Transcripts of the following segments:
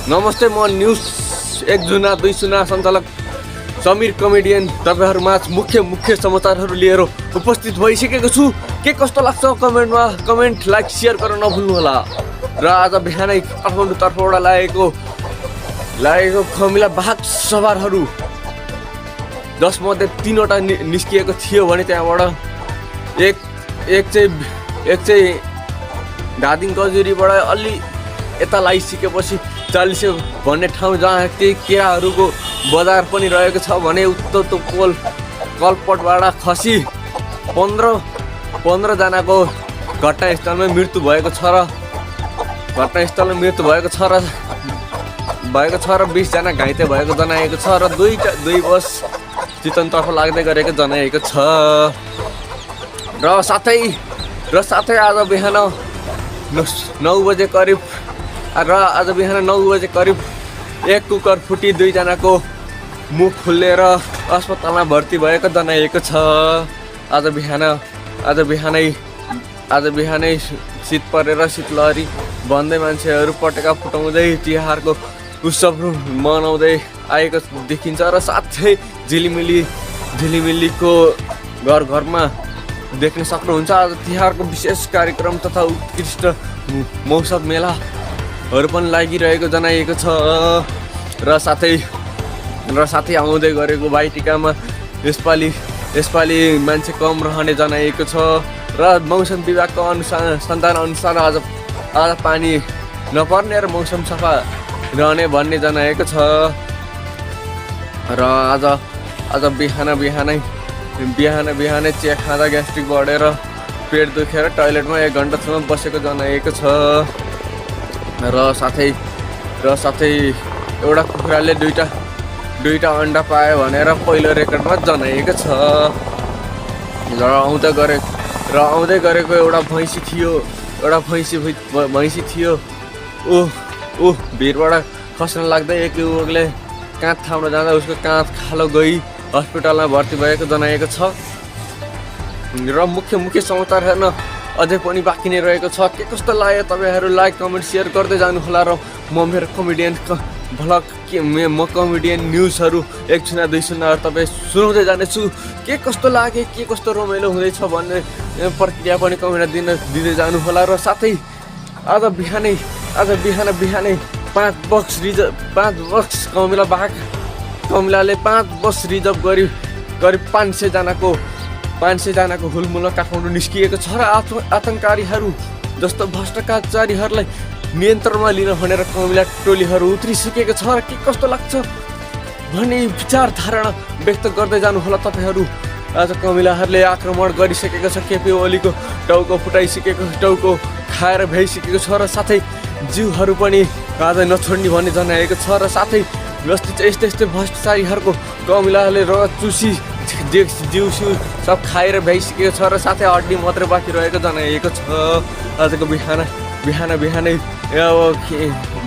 नमस्ते, म न्युज 1 जुना 2 जुना सञ्चालक समीर कमेडियन तपाईहरुमाझ मुख्य समाचारहरू लिएर उपस्थित भइसकेको छु। के कस्तो लाग्छ कमेन्टमा कमेन्ट लाइक शेयर गर्न नभुल्नु होला। र आज बिहानै काठमाडौँ तर्फबाट लागेको कमिला बाघ सवारहरू 10 मध्ये 3 वटा निस्किएको थियो भने त्यहाँबाट एक चाहिँ धादिङ गजुरीबाट अलि यता लागिसकेपछि 40 भन्ने ठाउँ जहाँ त्यही केराहरूको बजार पनि रहेको छ भने उत्तो कलपटबाट खसी 15 जनाको घटनास्थलमा मृत्यु भएको छ र 20 जना घाइते भएको जनाएको छ र दुई बस चितवनतर्फ लाग्दै गरेको जनाएको छ। र साथै आज बिहान 9 बजे करिब एक कुकर फुटी 2 जनाको मुख खुलेर अस्पतालमा भर्ती भएको जनाएको छ। आज बिहानै शीत परेर शीतलहरी भन्दै मान्छेहरू पटेका फुटाउँदै तिहारको उत्सव मनाउँदै आएको देखिन्छ र साथै झिलिमिलीको घरमा देख्न सक्नुहुन्छ। आज तिहारको विशेष कार्यक्रम तथा उत्कृष्ट मौसम मेलाहरू पनि लागिरहेको जनाइएको छ। र साथै आउँदै गरेको भाइटिकामा यसपालि मान्छे कम रहने जनाइएको छ। र मौसम विभागको सन्धान अनुसार आज पानी नपर्ने र मौसम सफा रहने भन्ने जनाएको छ। र आज बिहानै चिया खाँदा ग्यास्ट्रिक बढेर पेट दुखेर टोयलेटमा 1 घन्टासम्म बसेको जनाएको छ। र साथै एउटा कुखुराले दुईटा अन्डा पायो भनेर पहिलो रेकर्डमा जनाएको छ। र आउँदै गरेको एउटा भैँसी थियो। भिरबाट खस्न लाग्दै एक युवकले काँध थाम्न जाँदा उसको काँध खालो गई हस्पिटलमा भर्ती भएको जनाएको छ। र मुख्य समाचार हेर्न अझै पनि बाँकी नै रहेको छ। के कस्तो लाग्यो तपाईहरू लाइक कमेन्ट शेयर गर्दै जानुहोला। र म मेरो कमेडियन भ्लग म कमेडियन न्युजहरू 1 जुना 2 जुनाहरू तपाईँ सुनाउँदै जानेछु। के कस्तो लाग्यो, के कस्तो रमाइलो हुँदैछ भन्ने प्रक्रिया पनि कमेन्ट दिँदै जानुहोला। र साथै आज बिहानै 5 बक्स कमिलाले 5 बस रिजर्भ गरी करिब 500 जनाको हुलमुल काठमाडौँ निस्किएको छ। र आतङ्ककारीहरू जस्तो भ्रष्टाचारीहरूलाई नियन्त्रणमा लिन भनेर कमिला टोलीहरू उत्रिसकेको छ। र के कस्तो लाग्छ भन्ने विचार धारणा व्यक्त गर्दै जानुहोला तपाईहरू। आज कमिलाहरूले आक्रमण गरिसकेको छ। केपी ओलीको टाउको फुटाइसकेको, टाउको खाएर भ्याइसकेको छ। र साथै जिउहरू पनि आज नछोड्ने भन्ने जनाएको छ। र साथै यस्तै भ्रष्टाचारीहरूको कमिलाले रगत चुसी जिउ सब खाएर भ्याइसकेको छ। र साथै हड्डी मात्रै बाँकी रहेको जनाएको छ। आजको बिहानै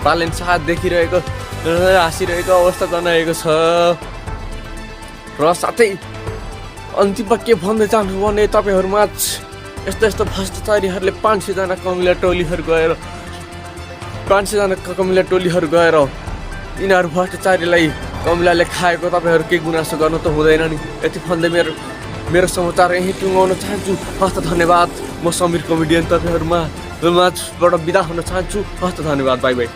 बालेन साथ देखिरहेको हाँसिरहेको अवस्था जनाएको छ। र साथै अन्तिममा के भन्दै जानु भने तपाईहरूमा यस्तो भ्रष्टाचारीहरूले 500 जना कमिला टोलीहरू गएर यिनीहरू भ्रष्टाचारीलाई कमिलाले खाएको तपाईहरू के गुनासो गर्नु त हुँदैन नि। यति भन्दै मेरो समाचार यही टुङ्गाउन चाहन्छु। हस्त धन्यवाद। म समीर कमेडियन तपाईहरूमा माझबाट बिदा हुन चाहन्छु। हस्त धन्यवाद। By by.